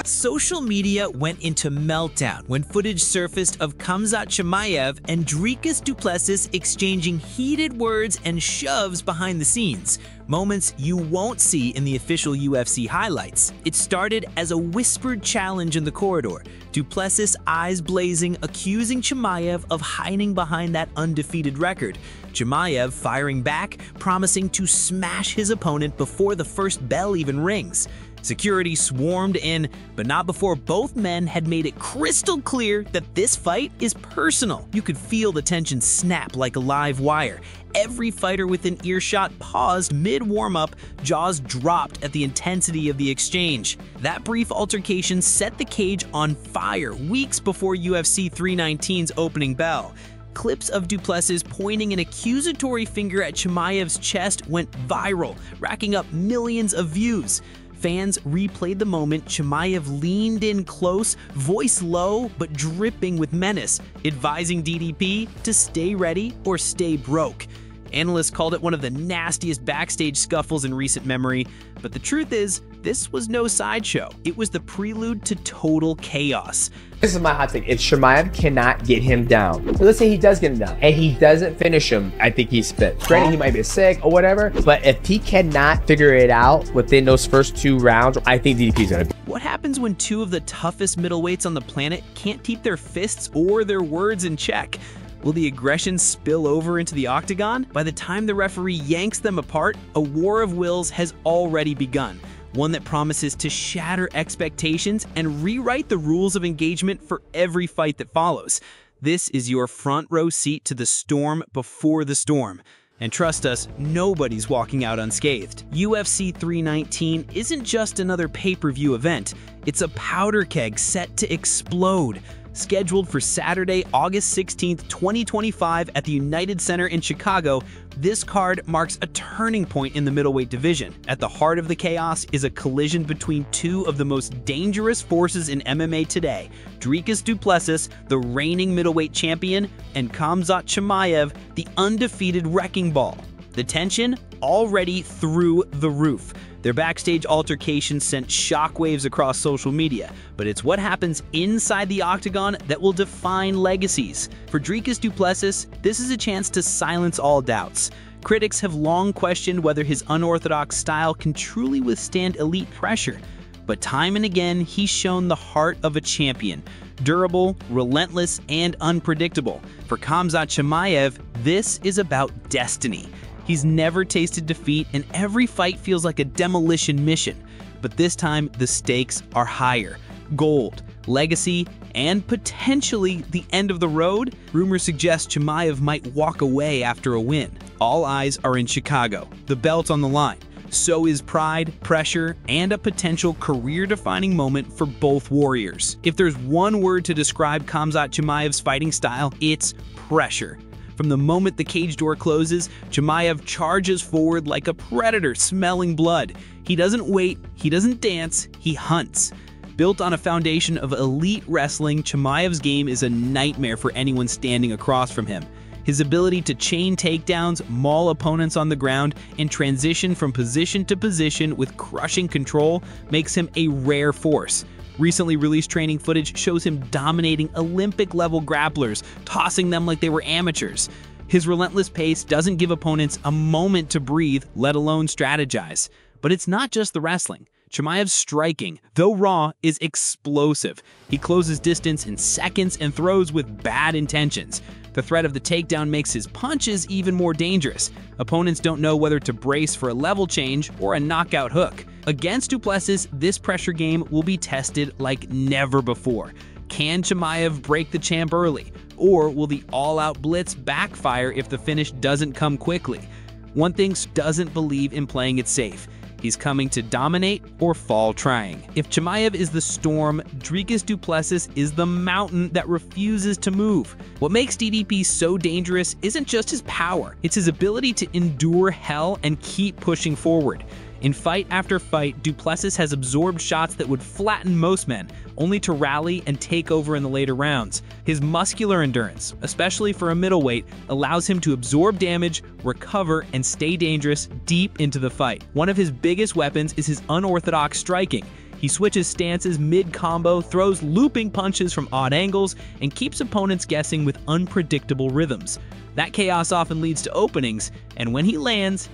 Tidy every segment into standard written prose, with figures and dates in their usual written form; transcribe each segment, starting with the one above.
Social media went into meltdown when footage surfaced of Khamzat Chimaev and Dricus du Plessis exchanging heated words and shoves behind the scenes, moments you won't see in the official UFC highlights. It started as a whispered challenge in the corridor, du Plessis eyes blazing, accusing Chimaev of hiding behind that undefeated record. Chimaev firing back, promising to smash his opponent before the first bell even rings. Security swarmed in, but not before both men had made it crystal clear that this fight is personal. You could feel the tension snap like a live wire. Every fighter within earshot paused mid-warm-up, jaws dropped at the intensity of the exchange. That brief altercation set the cage on fire weeks before UFC 319's opening bell. Clips of du Plessis pointing an accusatory finger at Chimaev's chest went viral, racking up millions of views. Fans replayed the moment. Chimaev leaned in close, voice low but dripping with menace, advising DDP to stay ready or stay broke. Analysts called it one of the nastiest backstage scuffles in recent memory, but the truth is, this was no sideshow. It was the prelude to total chaos. This is my hot take. If Chimaev cannot get him down, so let's say he does get him down, and he doesn't finish him, I think he's fit. Granted, he might be sick or whatever, but if he cannot figure it out within those first 2 rounds, I think DDP's gonna be. What happens when 2 of the toughest middleweights on the planet can't keep their fists or their words in check? Will the aggression spill over into the octagon? By the time the referee yanks them apart, a war of wills has already begun. One that promises to shatter expectations and rewrite the rules of engagement for every fight that follows. This is your front row seat to the storm before the storm. And trust us, nobody's walking out unscathed. UFC 319 isn't just another pay-per-view event. It's a powder keg set to explode. Scheduled for Saturday, August 16th, 2025 at the United Center in Chicago, this card marks a turning point in the middleweight division. At the heart of the chaos is a collision between 2 of the most dangerous forces in MMA today, Dricus du Plessis, the reigning middleweight champion, and Khamzat Chimaev, the undefeated wrecking ball. The tension already through the roof. Their backstage altercation sent shockwaves across social media, but it's what happens inside the octagon that will define legacies. For Dricus du Plessis, this is a chance to silence all doubts. Critics have long questioned whether his unorthodox style can truly withstand elite pressure, but time and again, he's shown the heart of a champion. Durable, relentless, and unpredictable. For Khamzat Chimaev, this is about destiny. He's never tasted defeat, and every fight feels like a demolition mission. But this time, the stakes are higher. Gold, legacy, and potentially the end of the road. Rumors suggest Chimaev might walk away after a win. All eyes are in Chicago. The belt's on the line. So is pride, pressure, and a potential career-defining moment for both warriors. If there's one word to describe Khamzat Chimaev's fighting style, it's pressure. From the moment the cage door closes, Chimaev charges forward like a predator smelling blood. He doesn't wait, he doesn't dance, he hunts. Built on a foundation of elite wrestling, Chimaev's game is a nightmare for anyone standing across from him. His ability to chain takedowns, maul opponents on the ground, and transition from position to position with crushing control makes him a rare force. Recently released training footage shows him dominating Olympic-level grapplers, tossing them like they were amateurs. His relentless pace doesn't give opponents a moment to breathe, let alone strategize. But it's not just the wrestling. Chimaev's striking, though raw, is explosive. He closes distance in seconds and throws with bad intentions. The threat of the takedown makes his punches even more dangerous. Opponents don't know whether to brace for a level change or a knockout hook. Against du Plessis, this pressure game will be tested like never before. Can Chimaev break the champ early? Or will the all-out blitz backfire if the finish doesn't come quickly? One thing doesn't believe in playing it safe. He's coming to dominate or fall trying. If Chimaev is the storm, Dricus du Plessis is the mountain that refuses to move. What makes DDP so dangerous isn't just his power, it's his ability to endure hell and keep pushing forward. In fight after fight, du Plessis has absorbed shots that would flatten most men, only to rally and take over in the later rounds. His muscular endurance, especially for a middleweight, allows him to absorb damage, recover, and stay dangerous deep into the fight. One of his biggest weapons is his unorthodox striking. He switches stances mid-combo, throws looping punches from odd angles, and keeps opponents guessing with unpredictable rhythms. That chaos often leads to openings, and when he lands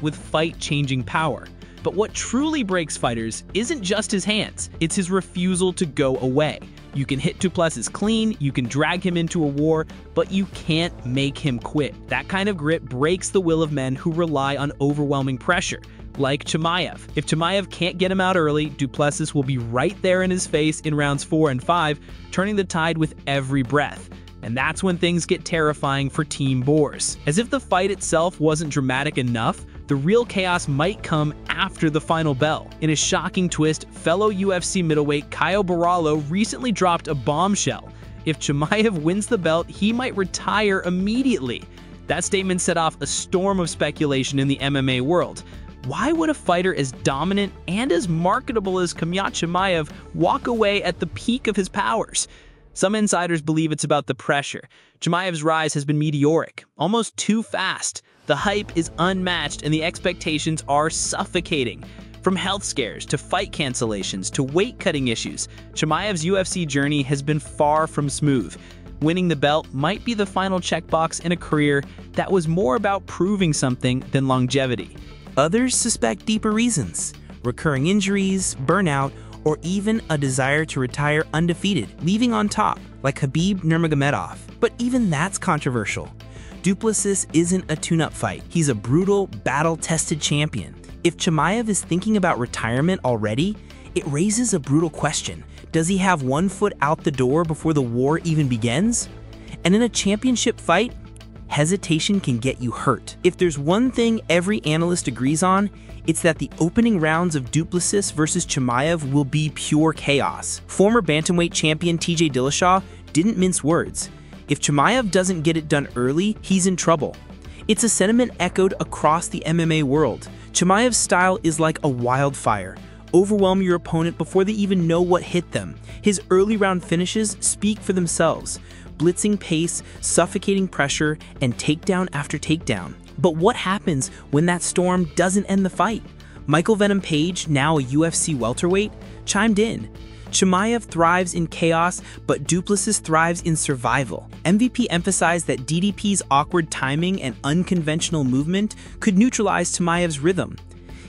with fight-changing power. But what truly breaks fighters isn't just his hands, it's his refusal to go away. You can hit Duplessis clean, you can drag him into a war, but you can't make him quit. That kind of grit breaks the will of men who rely on overwhelming pressure, like Chimaev. If Chimaev can't get him out early, Duplessis will be right there in his face in rounds 4 and 5, turning the tide with every breath. And that's when things get terrifying for Team Boers. As if the fight itself wasn't dramatic enough, the real chaos might come after the final bell. In a shocking twist, fellow UFC middleweight Caio Borralho recently dropped a bombshell. If Chimaev wins the belt, he might retire immediately. That statement set off a storm of speculation in the MMA world. Why would a fighter as dominant and as marketable as Khamzat Chimaev walk away at the peak of his powers? Some insiders believe it's about the pressure. Chimaev's rise has been meteoric, almost too fast. The hype is unmatched and the expectations are suffocating. From health scares to fight cancellations to weight-cutting issues, Chimaev's UFC journey has been far from smooth. Winning the belt might be the final checkbox in a career that was more about proving something than longevity. Others suspect deeper reasons: recurring injuries, burnout, or even a desire to retire undefeated, leaving on top, like Khabib Nurmagomedov. But even that's controversial. Duplessis isn't a tune-up fight. He's a brutal, battle-tested champion. If Chimaev is thinking about retirement already, it raises a brutal question. Does he have one foot out the door before the war even begins? And in a championship fight, hesitation can get you hurt. If there's one thing every analyst agrees on, it's that the opening rounds of Duplessis versus Chimaev will be pure chaos. Former bantamweight champion TJ Dillashaw didn't mince words. If Chimaev doesn't get it done early, he's in trouble. It's a sentiment echoed across the MMA world. Chimaev's style is like a wildfire. Overwhelm your opponent before they even know what hit them. His early round finishes speak for themselves. Blitzing pace, suffocating pressure, and takedown after takedown. But what happens when that storm doesn't end the fight? Michael Venom Page, now a UFC welterweight, chimed in. Chimaev thrives in chaos, but Duplessis thrives in survival. MVP emphasized that DDP's awkward timing and unconventional movement could neutralize Chimaev's rhythm.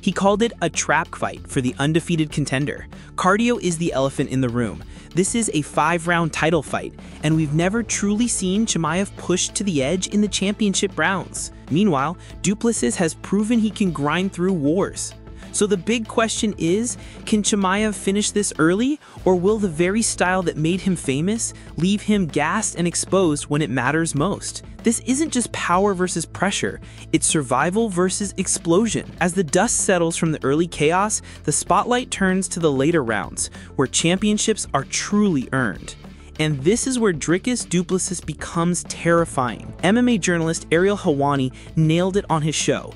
He called it a trap fight for the undefeated contender. Cardio is the elephant in the room. This is a 5-round title fight, and we've never truly seen Chimaev push to the edge in the championship rounds. Meanwhile, Duplessis has proven he can grind through wars. So the big question is, can Chimaev finish this early, or will the very style that made him famous leave him gassed and exposed when it matters most? This isn't just power versus pressure, it's survival versus explosion. As the dust settles from the early chaos, the spotlight turns to the later rounds, where championships are truly earned. And this is where Dricus Duplessis becomes terrifying. MMA journalist Ariel Helwani nailed it on his show.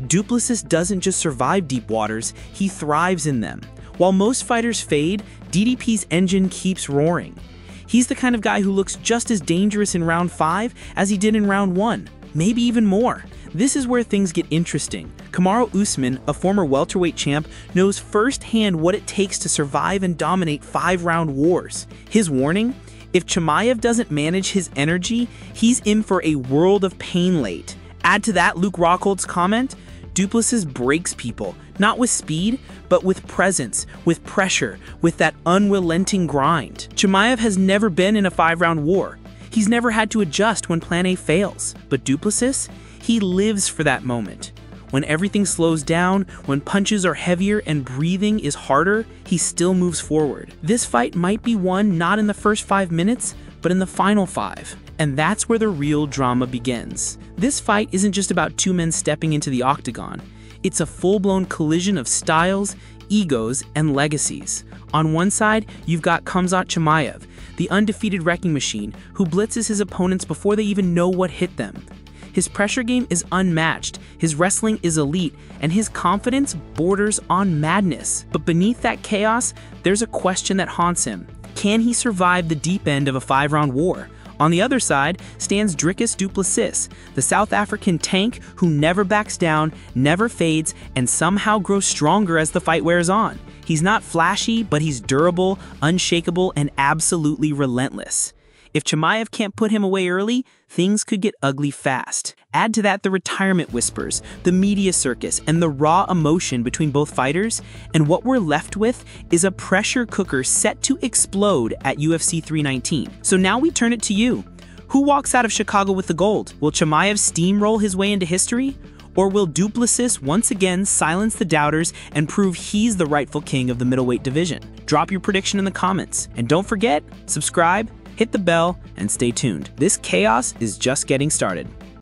Duplessis doesn't just survive deep waters, he thrives in them. While most fighters fade, DDP's engine keeps roaring. He's the kind of guy who looks just as dangerous in round 5 as he did in round 1, maybe even more. This is where things get interesting. Kamaru Usman, a former welterweight champ, knows firsthand what it takes to survive and dominate 5-round wars. His warning? If Chimaev doesn't manage his energy, he's in for a world of pain late. Add to that Luke Rockhold's comment, Duplessis breaks people, not with speed, but with presence, with pressure, with that unrelenting grind. Chimaev has never been in a 5-round war. He's never had to adjust when Plan A fails. But Duplessis, he lives for that moment. When everything slows down, when punches are heavier and breathing is harder, he still moves forward. This fight might be won not in the first 5 minutes, but in the final 5. And that's where the real drama begins. This fight isn't just about two men stepping into the octagon. It's a full-blown collision of styles, egos, and legacies. On one side, you've got Khamzat Chimaev, the undefeated wrecking machine, who blitzes his opponents before they even know what hit them. His pressure game is unmatched, his wrestling is elite, and his confidence borders on madness. But beneath that chaos, there's a question that haunts him. Can he survive the deep end of a 5-round war? On the other side stands Dricus Duplessis, the South African tank who never backs down, never fades, and somehow grows stronger as the fight wears on. He's not flashy, but he's durable, unshakable, and absolutely relentless. If Chimaev can't put him away early, things could get ugly fast. Add to that the retirement whispers, the media circus, and the raw emotion between both fighters, and what we're left with is a pressure cooker set to explode at UFC 319. So now we turn it to you. Who walks out of Chicago with the gold? Will Chimaev steamroll his way into history? Or will Du Plessis once again silence the doubters and prove he's the rightful king of the middleweight division? Drop your prediction in the comments. And don't forget, subscribe, hit the bell, and stay tuned. This chaos is just getting started.